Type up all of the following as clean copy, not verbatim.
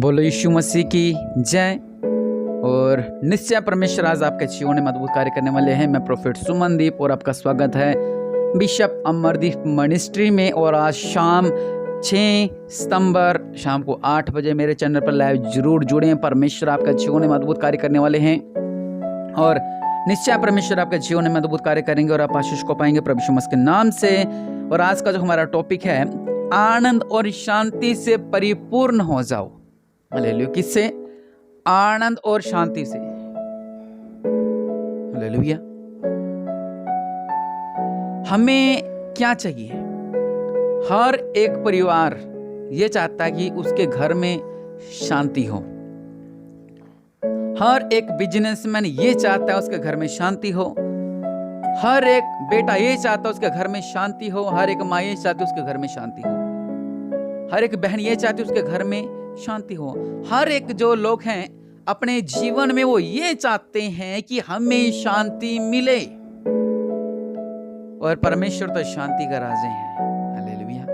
बोलो यीशु मसीह की जय। और निश्चय परमेश्वर आज आपके जीवन में अद्भुत कार्य करने वाले हैं। मैं प्रोफेट सुमनदीप और आपका स्वागत है बिशप अमरदीप मिनिस्ट्री में। और आज शाम 6 सितंबर शाम को 8 बजे मेरे चैनल पर लाइव जरूर जुड़े। परमेश्वर आपका जीवन में अद्भुत कार्य करने वाले हैं और निश्चय परमेश्वर आपके जीवन में अद्भुत कार्य करेंगे और आप आशीष को पाएंगे प्रभु यीशु मसीह के नाम से। और आज का जो हमारा टॉपिक है, आनंद और शांति से परिपूर्ण हो जाओ। हालेलुया। किससे? आनंद और शांति से। हालेलुया। हमें क्या चाहिए? हर एक परिवार ये चाहता है कि उसके घर में शांति हो। हर एक बिजनेसमैन ये चाहता है उसके घर में शांति हो। हर एक बेटा ये चाहता है उसके घर में शांति हो। हर एक माँ ये चाहती है उसके घर में शांति हो। हर एक बहन ये चाहती है उसके घर में शांति हो। हर एक जो लोग हैं अपने जीवन में वो ये चाहते हैं कि हमें शांति मिले। और परमेश्वर तो शांति का राजा है। हालेलुया।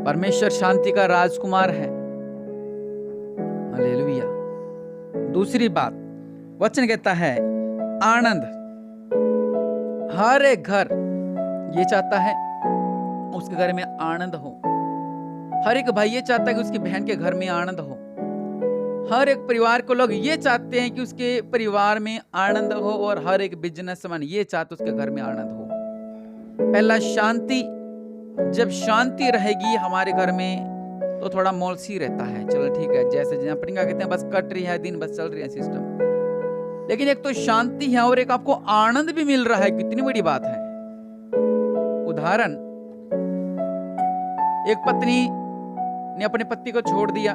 परमेश्वर शांति का राजकुमार है। हालेलुया। दूसरी बात, वचन कहता है आनंद। हर एक घर ये चाहता है उसके घर में आनंद हो। हर एक भाई ये चाहता है कि उसकी बहन के घर में आनंद हो। हर एक परिवार को लोग ये चाहते हैं कि उसके परिवार में आनंद हो। और हर एक बिजनेसमैन ये चाहता है उसके घर में आनंद हो। पहला शांति। जब शांति रहेगी हमारे घर में तो थोड़ा मौलसी रहता है। चलो ठीक है, जैसे जहां परिंगा कहते हैं बस कट रही है दिन, बस चल रही है सिस्टम। लेकिन एक तो शांति है और एक आपको आनंद भी मिल रहा है। कितनी बड़ी बात है। उदाहरण, एक पत्नी ने अपने पति को छोड़ दिया।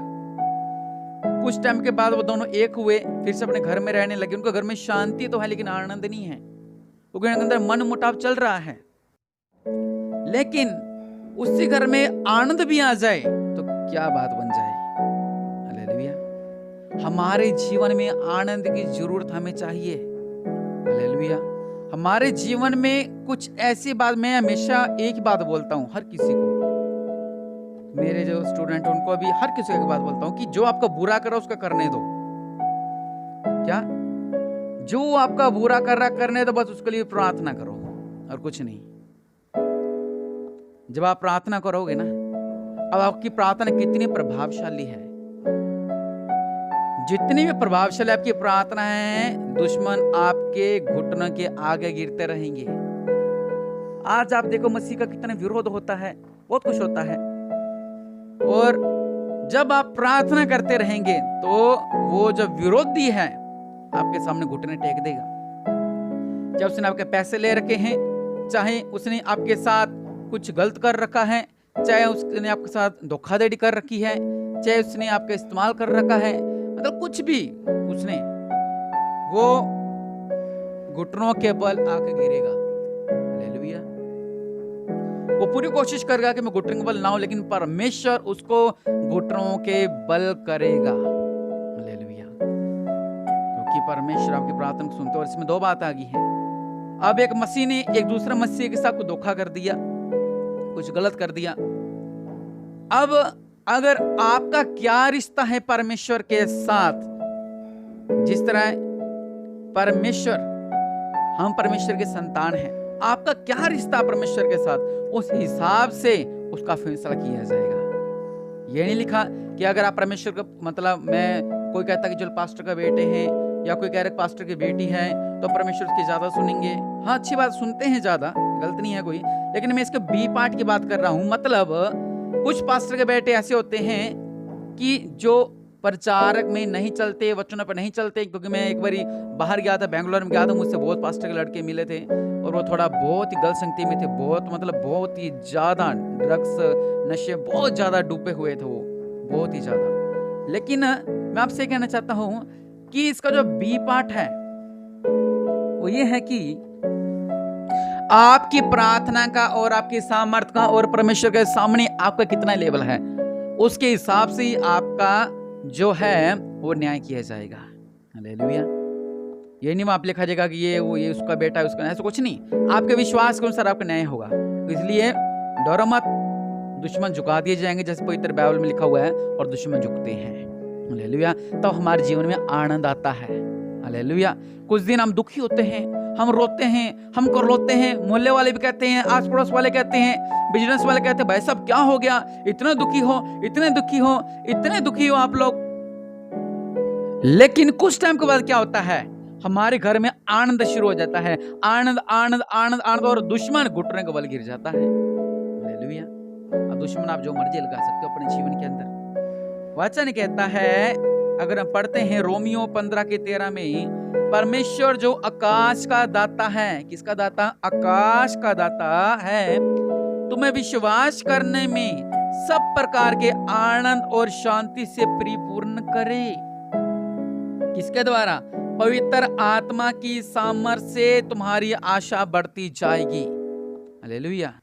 कुछ टाइम के बाद वो दोनों एक हुए, फिर से अपने घर में रहने लगे। उनके घर में शांति तो है लेकिन आनंद नहीं है। उनके अंदर मन मुटाव चल रहा है। लेकिन उसी घर में आनंद भी आ जाए तो क्या बात बन जाए। हालेलुया। हमारे जीवन में आनंद की जरूरत हमें चाहिए। हालेलुया। हमारे जीवन में कुछ ऐसी बात, मैं हमेशा एक ही बात बोलता हूं हर किसी को, मेरे जो स्टूडेंट उनको भी हर किसी को एक बात बोलता हूं कि जो आपका बुरा कर रहा है उसका करने दो। क्या? जो आपका बुरा कर रहा करने दो, बस उसके लिए प्रार्थना करो और कुछ नहीं। जब आप प्रार्थना करोगे ना, अब आपकी प्रार्थना कितनी प्रभावशाली है। जितनी भी प्रभावशाली आपकी प्रार्थना है, दुश्मन आपके घुटनों के आगे गिरते रहेंगे। आज आप देखो मसीह का कितना विरोध होता है, बहुत कुछ होता है। और जब आप प्रार्थना करते रहेंगे तो वो जो विरोधी है आपके सामने घुटने टेक देगा। चाहे उसने आपके पैसे ले रखे हैं, चाहे उसने आपके साथ कुछ गलत कर रखा है, चाहे उसने आपके साथ धोखाधड़ी कर रखी है, चाहे उसने आपका इस्तेमाल कर रखा है, मतलब कुछ भी उसने, वो घुटनों के बल आके गिरेगा। हालेलुया। वो पूरी कोशिश करेगा कि मैं घुटनों के बल ना हो, लेकिन परमेश्वर उसको घुटनों के बल करेगा। हालेलुया। क्योंकि परमेश्वर आपकी प्रार्थना को सुनते। और इसमें दो बात आ गई है। अब एक मसीह ने एक दूसरे मसीह के साथ धोखा कर दिया, कुछ गलत कर दिया। अब अगर आपका क्या रिश्ता है परमेश्वर के साथ, जिस तरह परमेश्वर, हम परमेश्वर के संतान हैं, आपका क्या रिश्ता परमेश्वर के साथ, उस हिसाब से उसका फैसला किया जाएगा। ये नहीं लिखा कि अगर आप परमेश्वर का, मतलब मैं, कोई कहता कि चलो पास्टर का बेटे हैं या कोई कह रहा पास्टर की बेटी है तो परमेश्वर उसकी ज्यादा सुनेंगे। हाँ, अच्छी बात, सुनते हैं ज्यादा, गलत नहीं है कोई। लेकिन मैं इसके बी पार्ट की बात कर रहा हूं। मतलब कुछ पास्टर के बेटे ऐसे होते हैं कि जो प्रचारक में नहीं चलते, वचनों पर नहीं चलते। क्योंकि मैं एक बारी बाहर गया था, बेंगलोर में गया था, मुझसे बहुत पास्टर के लड़के मिले थे और वो थोड़ा बहुत ही गलत संगति में थे। बहुत, मतलब बहुत ही ज्यादा ड्रग्स, नशे, बहुत ज्यादा डूबे हुए थे वो, बहुत ही ज्यादा। लेकिन मैं आपसे कहना चाहता हूं कि इसका जो बी पार्ट है वो ये है कि आपकी प्रार्थना का और आपकी सामर्थ्य का और परमेश्वर के सामने आपका कितना लेवल है, उसके हिसाब से ही आपका जो है वो न्याय किया जाएगा। हालेलुया। ये नहीं आप लिखा जाएगा कि ये उसका बेटा है, उसका, ऐसा कुछ नहीं। आपके विश्वास के अनुसार आपका न्याय होगा। तो इसलिए डरो मत, दुश्मन झुका दिए जाएंगे, जैसे पवित्र बाइबल में लिखा हुआ है, और दुश्मन झुकते हैं। हालेलुया। तो हमारे जीवन में आनंद आता है। हालेलुया। कुछ दिन हम दुखी होते हैं, हम रोते हैं, हम करलोते हैं, मोहल्ले वाले भी कहते हैं, आस पड़ोस वाले कहते हैं, बिजनेस वाले कहते हैं, भाई साहब क्या हो गया, इतने दुखी हो, इतने दुखी हो, इतने दुखी हो आप लोग। लेकिन कुछ टाइम के बाद क्या होता है, हमारे घर में आनंद शुरू हो जाता है। आनंद आनंद आनंद आनंद, और दुश्मन घुटने के बल गिर जाता है। हालेलुया। अब दुश्मन आप जो मर्जी लगा सकते हो अपने जीवन के अंदर। वचन कहता है, अगर हम पढ़ते हैं रोमियो 15:13 में, परमेश्वर जो आकाश का दाता है, किसका दाता? आकाश का दाता है, तुम्हें विश्वास करने में सब प्रकार के आनंद और शांति से परिपूर्ण करे। किसके द्वारा? पवित्र आत्मा की सामर्थ्य से तुम्हारी आशा बढ़ती जाएगी। हालेलुया।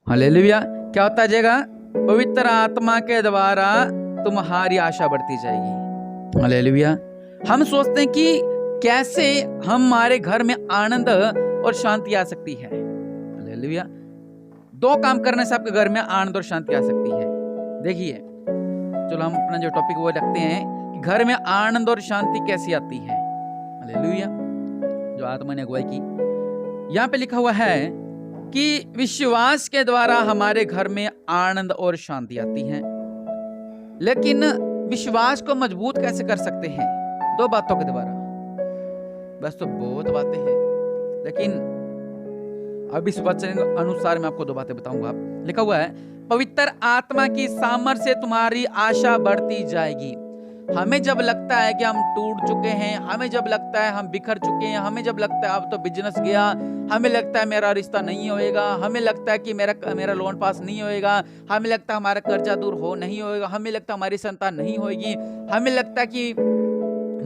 हालेलुया। क्या होता जाएगा? पवित्र आत्मा के द्वारा तुम्हारी आशा बढ़ती जाएगी। हालेलुया। हम सोचते हैं कि कैसे हमारे घर में आनंद और शांति आ सकती है। हालेलुया। 2 काम करने से आपके घर में आनंद और शांति आ सकती है। देखिए, चलो हम अपना जो टॉपिक वो रखते हैं कि घर में आनंद और शांति कैसी आती है। हालेलुया। जो आत्मा ने अगुवाई की, यहाँ पे लिखा हुआ है कि विश्वास के द्वारा हमारे घर में आनंद और शांति आती है। लेकिन विश्वास को मजबूत कैसे कर सकते हैं? 2 बातों के द्वारा। बस तो बहुत बातें हैं, लेकिन अब इस वचन के अनुसार मैं आपको 2 बातें बताऊंगा। लिखा हुआ है, पवित्र आत्मा की सामर्थ्य से तुम्हारी आशा बढ़ती जाएगी। हमें जब लगता है कि हम टूट चुके हैं, हमें जब लगता है हम बिखर चुके हैं, हमें जब लगता है अब तो बिजनेस गया, हमें लगता है मेरा रिश्ता नहीं होएगा, हमें लगता है कि मेरा लोन पास नहीं होएगा, हमें लगता है हमारा कर्जा दूर हो नहीं होएगा, हमें लगता है हमारी संतान नहीं होएगी, हमें लगता है कि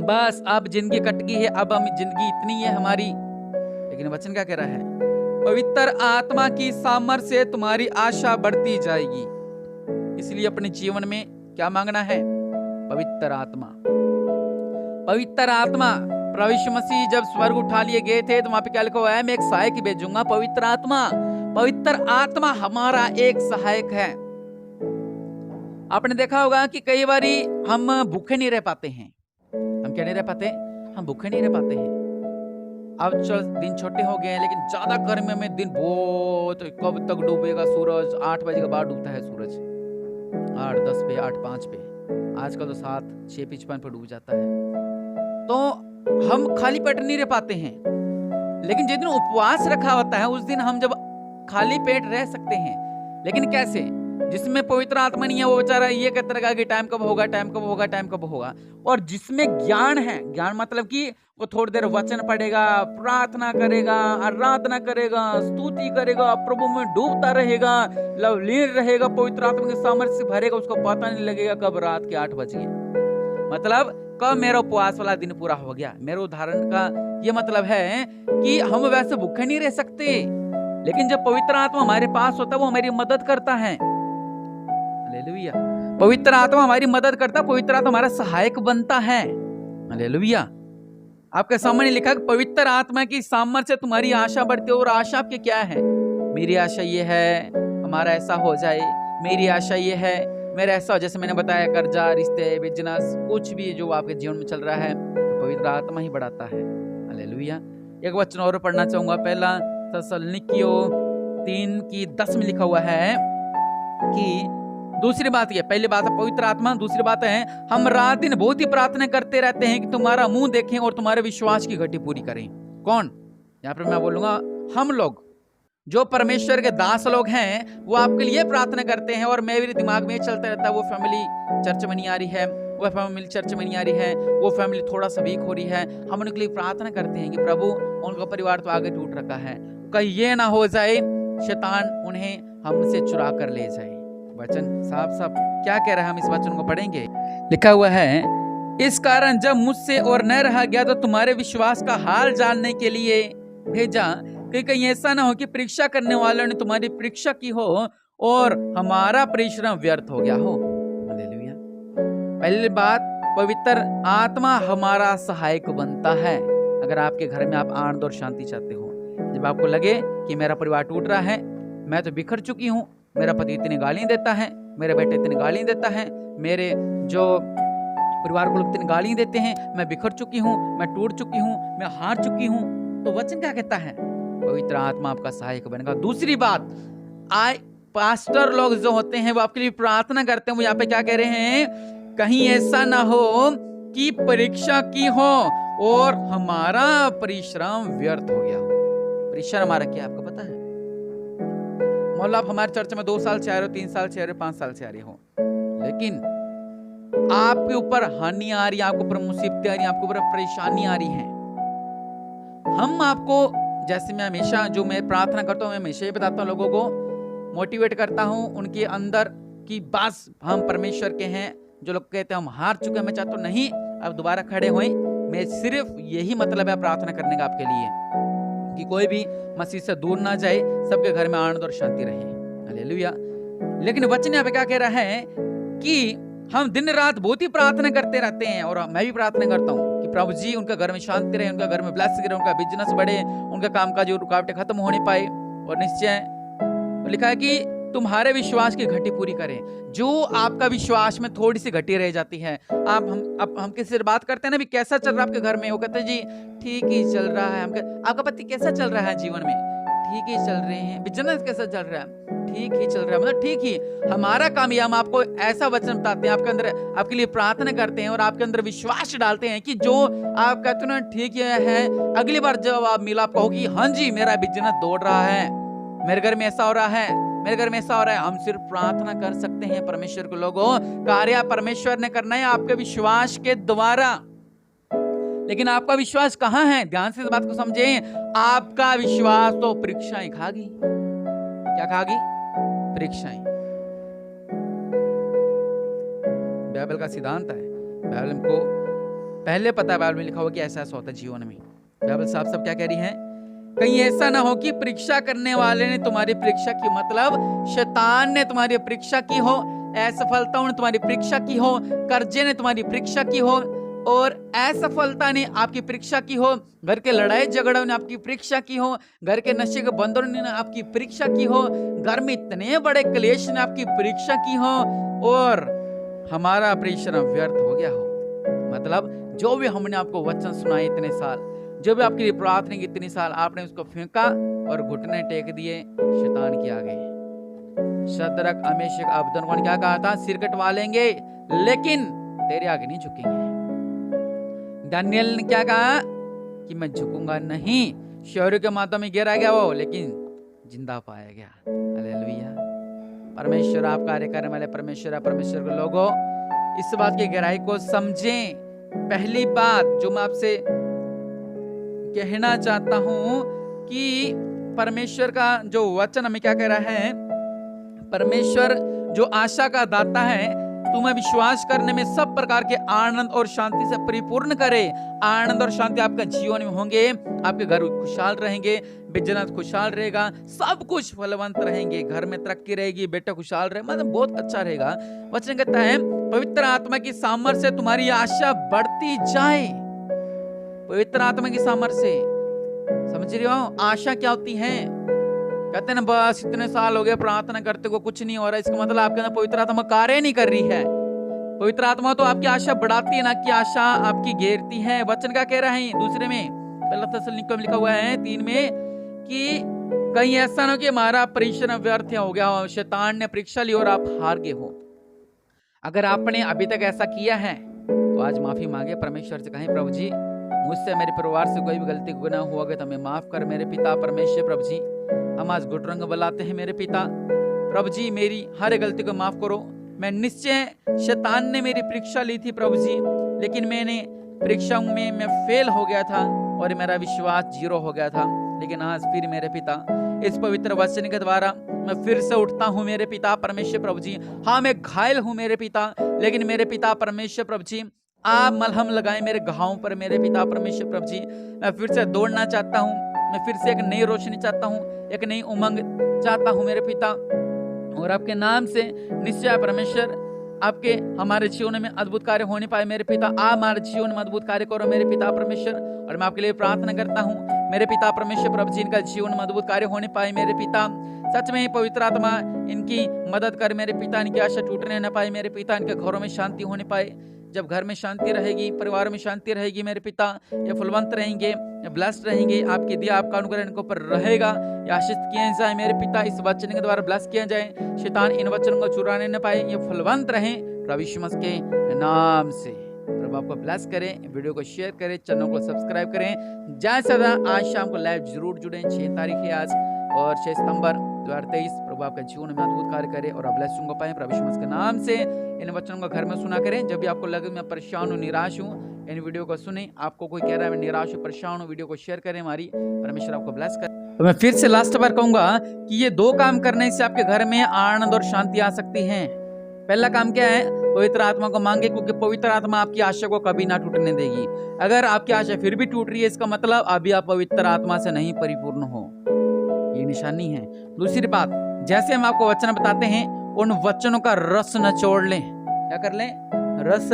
बस अब जिंदगी कट गई है, अब हम जिंदगी इतनी है हमारी। लेकिन वचन क्या कह रहा है? पवित्र आत्मा की सामर्थ्य से तुम्हारी आशा बढ़ती जाएगी। इसलिए अपने जीवन में क्या मांगना है? पवित्र आत्मा। पवित्र आत्मा। प्रभु यीशु मसीह जब स्वर्ग उठा लिए गए थे तो वहां पे क्या लिखा हुआ है? मैं एक सहायक भेजूंगा, पवित्र आत्मा। पवित्र आत्मा हमारा एक सहायक है। आपने देखा होगा कि कई बारी हम भूखे नहीं रह पाते हैं। हम क्या नहीं रह पाते? हम भूखे नहीं रह पाते हैं। अब दिन छोटे हो गए हैं, लेकिन ज्यादा गर्मी में दिन बहुत, कब तक डूबेगा सूरज? 8 बजे के बाद डूबता है सूरज, 8:10 पे, 8:05 पे, आजकल तो 7:06:55 पे डूब जाता है। तो हम खाली पेट नहीं रह पाते हैं। लेकिन जिस दिन उपवास रखा होता है उस दिन हम जब खाली पेट रह सकते हैं। लेकिन कैसे? जिसमें पवित्र आत्मा नहीं है वो बेचारा ये कहता रहेगा कि टाइम कब होगा, टाइम कब होगा, टाइम कब होगा। और जिसमें ज्ञान है, ज्ञान मतलब कि वो थोड़ी देर वचन पढ़ेगा, प्रार्थना करेगा, आराधना करेगा, स्तुति करेगा, प्रभु में डूबता रहेगा, लवलीन रहेगा, पवित्र आत्मा के सामर्थ्य से भरेगा, उसको पता नहीं लगेगा कब रात के 8 बज गए, मतलब कब मेरा उपवास वाला दिन पूरा हो गया। मेरे उदाहरण का ये मतलब है कि हम वैसे भूखे नहीं रह सकते, लेकिन जब पवित्र आत्मा हमारे पास होता है वो हमारी मदद करता है। हालेलुया। पवित्र आत्मा हमारी मदद करता है, पवित्र आत्मा हमारा सहायक बनता है। हालेलुया। आपके सामने लिखा है पवित्र आत्मा की सामर्थ्य से तुम्हारी आशा बढ़ती है। और आशा आपकी क्या है? मेरी आशा ये है हमारा ऐसा हो जाए, मेरी आशा ये है मेरा ऐसा हो, जैसे मैंने बताया कर्जा, रिश्ते, बिजनेस, कुछ भी जो आपके जीवन में चल रहा है तो पवित्र आत्मा ही बढ़ाता है। हालेलुया। एक वचन और पढ़ना चाहूंगा, पहला थिस्सलुनीकियों 3:10 में लिखा हुआ है कि दूसरी बात ये, पहली बात है पवित्र आत्मा, दूसरी बात है हम रात दिन बहुत ही प्रार्थना करते रहते हैं कि तुम्हारा मुंह देखें और तुम्हारे विश्वास की घटी पूरी करें। कौन? यहाँ पर मैं बोलूंगा हम लोग, जो परमेश्वर के दास लोग हैं वो आपके लिए प्रार्थना करते हैं। और मेरे दिमाग में चलता रहता है वो फैमिली चर्च में नहीं आ रही है, वो फैमिली चर्च में नहीं आ रही है, वो फैमिली थोड़ा सा वीक हो रही है। हम उनके लिए प्रार्थना करते हैं कि प्रभु उनका परिवार तो आगे टूट रखा है, कहीं ये ना हो जाए शैतान उन्हें हमसे चुरा कर ले जाए। वचन साफ साफ क्या कह रहा है, हम इस वचन को पढ़ेंगे। लिखा हुआ है, इस कारण जब मुझसे और न रहा गया तो तुम्हारे विश्वास का हाल जानने के लिए भेजा, कि कहीं ऐसा ना हो कि परीक्षा करने वालों ने तुम्हारी परीक्षा की हो और हमारा परिश्रम व्यर्थ हो गया हो। हालेलुया। पहली बात, पवित्र आत्मा हमारा सहायक बनता है। अगर आपके घर में आप आनंद और शांति चाहते हो, जब आपको लगे कि मेरा परिवार टूट रहा है, मैं तो बिखर चुकी हूँ, मेरा पति इतनी गालियां देता है, मेरे बेटे इतनी गालियां देता है, मेरे जो परिवार को लोग इतनी गालियां देते हैं, मैं बिखर चुकी हूँ, मैं टूट चुकी हूँ, मैं हार चुकी हूँ। तो वचन क्या कहता है? पवित्र आत्मा आपका सहायक बनेगा। दूसरी बात, पास्टर लोग जो होते हैं वो आपके लिए प्रार्थना करते हैं। वो यहाँ पे क्या कह रहे हैं? कहीं ऐसा ना हो कि परीक्षा की हो और हमारा परिश्रम व्यर्थ हो गया हो। परिश्रम हमारा क्या आपको पता है? मान लो आप हमारे चर्च में 2 साल से आ रहे हो, 3 साल से आ रहे हो, 5 साल से आ रहे हो, लेकिन आपके ऊपर हानि आ रही है, आपके ऊपर मुसीबतें आ रही है, आपके ऊपर परेशानी आ रही है। हम आपको, जैसे मैं हमेशा जो मैं प्रार्थना करता हूँ, मैं हमेशा ये बताता हूँ, लोगों को मोटिवेट करता हूँ उनके अंदर कि बस हम परमेश्वर के हैं। जो लोग कहते हैं हम हार चुके हैं, मैं चाहता हूँ नहीं, अब दोबारा खड़े होएं। मैं सिर्फ यही मतलब है प्रार्थना करने का आपके लिए, कि कोई भी मसीह से दूर ना जाए, सबके घर में आनंद और शांति रहे। हालेलुया। लेकिन वचन यहाँ पे क्या कह रहा है कि हम दिन रात बहुत ही प्रार्थना करते रहते हैं, और मैं भी प्रार्थना करता हूँ कि प्रभु जी उनका घर में शांति रहे, उनका घर में ब्लेसिंग रहे, उनका बिजनेस बढ़े, उनका काम का जो रुकावटें खत्म होने पाए। और निश्चय लिखा है कि तुम्हारे विश्वास की घटी पूरी करें। जो आपका विश्वास में थोड़ी सी घटी रह जाती है, हम किसी से बात करते हैं ना, भी कैसा चल रहा है आपके घर में, वो कहते हैं जी ठीक ही चल रहा है। आपका पति कैसा चल रहा है जीवन में? ठीक ही चल रहे हैं। बिजनेस कैसा चल रहा है? ठीक ही चल रहा है, मतलब ठीक ही। हमारा काम ये, हम आपको ऐसा वचन बताते हैं, आपके अंदर, आपके लिए प्रार्थना करते हैं और आपके अंदर विश्वास डालते हैं कि जो आप कहते हैं ठीक है, अगली बार जब आप मिला, आप कहोगे हाँ जी मेरा बिजनेस दौड़ रहा है, मेरे घर में ऐसा हो रहा है, मेरे घर में ऐसा हो रहा है। हम सिर्फ प्रार्थना कर सकते हैं। परमेश्वर के लोगों, कार्य परमेश्वर ने करना है आपके विश्वास के द्वारा। लेकिन आपका विश्वास कहाँ है? ध्यान से इस बात को समझें। आपका विश्वास तो परीक्षाएं खागी। क्या खागी? परीक्षाएं। बाइबल का सिद्धांत है, बाइबल को पहले पता है, बाइबल में लिखा हुआ कि ऐसा ऐसा होता है जीवन में। बाइबल साफ साफ क्या कह रही है? कहीं ऐसा ना हो कि परीक्षा करने वाले ने तुम्हारी परीक्षा की, मतलब शैतान ने तुम्हारी परीक्षा की हो, असफलताओं ने तुम्हारी परीक्षा की हो, कर्जे ने तुम्हारी परीक्षा की हो, और असफलता ने आपकी परीक्षा की हो, घर के लड़ाई झगड़ों ने आपकी परीक्षा की हो, घर के नशे के बंधनों ने आपकी परीक्षा की हो, घर में इतने बड़े क्लेश ने आपकी परीक्षा की हो, और हमारा परिश्रम व्यर्थ हो गया हो। मतलब जो भी हमने आपको वचन सुनाए इतने साल, जो भी आपके लिए प्रार्थना की इतनी साल, आपने उसको फेंका और घुटने टेक दिए शैतान के आगे। शद्रक, मेशक, अबेदनगो ने क्या कहा था? सिर कटवा लेंगे लेकिन तेरे आगे नहीं झुकेंगे। दानियल ने क्या कहा? कि मैं झुकूंगा नहीं। शहरों के मातों में गिरा गया वो, लेकिन जिंदा पाया गया। हालेलुया। परमेश्वर आप कार्य करने वाले परमेश्वर के लोगों, इस बात की गहराई को समझें। पहली बात जो मैं आपसे कहना चाहता हूं कि परमेश्वर का जो वचन हमें क्या कह रहा है? परमेश्वर जो आशा का दाता है, तुम्हें विश्वास करने में सब प्रकार के आनंद और शांति से परिपूर्ण करे। आनंद और शांति आपका जीवन में होंगे, आपके घर खुशहाल रहेंगे, बिजनेस खुशहाल रहेगा, सब कुछ फलवंत रहेंगे, घर में तरक्की रहेगी, बेटा खुशहाल रहे, मतलब बहुत अच्छा रहेगा। वचन कहता है पवित्र आत्मा की सामर्थ्य से तुम्हारी आशा बढ़ती जाए। पवित्र आत्मा की सामर्थ्य से, समझ रहे हो? आशा क्या होती है? कहते हैं ना बस इतने साल हो गए प्रार्थना करते को कुछ नहीं हो रहा, इसका मतलब आपके अंदर पवित्र आत्मा कार्य नहीं कर रही है। पवित्र आत्मा तो आपकी आशा बढ़ाती है, ना कि आशा आपकी घेरती है। वचन क्या कह रहा है? दूसरे में पहला थिस्सलुनीकियों में लिखा हुआ है 3 में कि कहीं ऐसा ना हो कि हमारा परिश्रम व्यर्थ हो गया हो, शैतान ने परीक्षा ली और आप हार गए हो। अगर आपने अभी तक ऐसा किया है तो आज माफी मांगे, परमेश्वर से कहें प्रभु जी मुझसे, मेरे परिवार से कोई भी गलती गुनाह हुआ गया तो हमें माफ कर मेरे पिता परमेश्वर। प्रभु जी हम आज घुटनों को बुलाते हैं मेरे पिता, प्रभु जी मेरी हर गलती को माफ करो। मैं निश्चय, शैतान ने मेरी परीक्षा ली थी प्रभु जी, लेकिन मैंने परीक्षाओं में मैं फेल हो गया था और मेरा विश्वास 0 हो गया था। लेकिन आज फिर मेरे पिता इस पवित्र वचन के द्वारा मैं फिर से उठता हूँ मेरे पिता परमेश्वर प्रभु जी। हाँ मैं घायल हूँ मेरे पिता, लेकिन मेरे पिता परमेश्वर प्रभु जी आप मलहम लगाएं मेरे घावों पर मेरे पिता परमेश्वर प्रभु जी। मैं फिर से दौड़ना चाहता हूँ, मैं फिर से एक नई रोशनी चाहता हूँ, एक नई उमंग चाहता हूँ मेरे पिता। और आपके नाम से निश्चय परमेश्वर आपके हमारे जीवन में अद्भुत कार्य होने पाए मेरे पिता। आप हमारे जीवन में अद्भुत कार्य करो मेरे पिता परमेश्वर। और मैं आपके लिए प्रार्थना करता हूँ मेरे पिता परमेश्वर प्रभु जी, इनका जीवन में अद्भुत कार्य होने पाए मेरे पिता। सच में ही पवित्र आत्मा इनकी मदद कर, मेरे पिता इनकी आशा टूटने न पाए, मेरे पिता इनके घरों में शांति होने पाए। जब घर में शांति रहेगी, परिवार में शांति रहेगी, मेरे पिता ये फलवंत रहेंगे, ब्लेस्ड रहेंगे। आपकी दिया, आपका अनुग्रह इनके ऊपर रहेगा। ये आशीष किए जाए मेरे पिता, इस वचन के द्वारा ब्लेस किया जाए, शैतान इन वचनों को चुराने न पाए, ये फलवंत रहें प्रभु यीशु मसीह के नाम से। प्रभु आपको ब्लेस करें। वीडियो को शेयर करें, चैनल को सब्सक्राइब करें। जय सदा। आज शाम को लाइव जरूर जुड़ें। 6 तारीख है आज और 6 सितंबर 2023। प्रभु आपका जीवन में अद्भुत कार्य करे और आप ब्लेसिंग को पाएं प्रभु यीशु मसीह के नाम से। इन वचनों को घर में सुना करें। जब भी आपको लगे मैं परेशान हूँ, निराश हूँ, इन वीडियो को सुने। आपको कोई कह रहा है मैं निराश हूँ, परेशान हूँ, वीडियो को शेयर करें। हमारी परमेश्वर आपको ब्लेस करे। तो मैं फिर से लास्ट बार कहूंगा कि ये 2 काम करने से आपके घर में आनंद और शांति आ सकती है। पहला काम क्या है? पवित्र आत्मा को मांगे, क्योंकि पवित्र आत्मा आपकी आशा को कभी ना टूटने देगी। अगर आपकी आशा फिर भी टूट रही है, इसका मतलब अभी आप पवित्र आत्मा से नहीं परिपूर्ण हो, ये निशानी है। दूसरी बात, जैसे हम आपको वचन बताते हैं, उन वचनों का रस निचोड़ लें। क्या कर लें? रस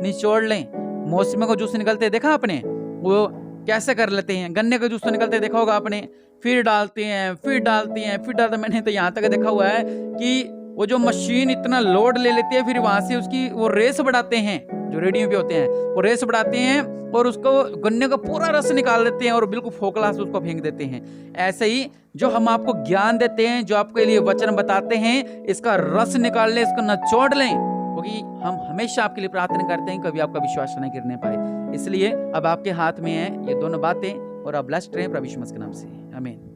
निचोड़ लें। मौसमी का जूस निकलते देखा आपने? वो कैसे कर लेते हैं? गन्ने का जूस तो निकलते देखा होगा आपने, फिर डालते हैं, फिर डालते हैं, फिर डालते। मैंने तो यहाँ तक देखा हुआ है कि वो जो मशीन इतना लोड ले लेती है, फिर वहां से उसकी वो रेस बढ़ाते हैं, जो रेडियो पे होते हैं, वो रेस बढ़ाते हैं और उसको गन्ने का पूरा रस निकाल देते हैं और बिल्कुल फोकला से उसको फेंक देते हैं। ऐसे ही जो हम आपको ज्ञान देते हैं, जो आपके लिए वचन बताते हैं, इसका रस निकाल लें, इसको निचोड़ लें, क्योंकि हम हमेशा आपके लिए प्रार्थना करते हैं, कभी आपका विश्वास नहीं गिरने पाए। इसलिए अब आपके हाथ में है ये दोनों बातें और आप ब्लेस्ड रहें प्रभु यीशु मसीह के नाम से। आमीन।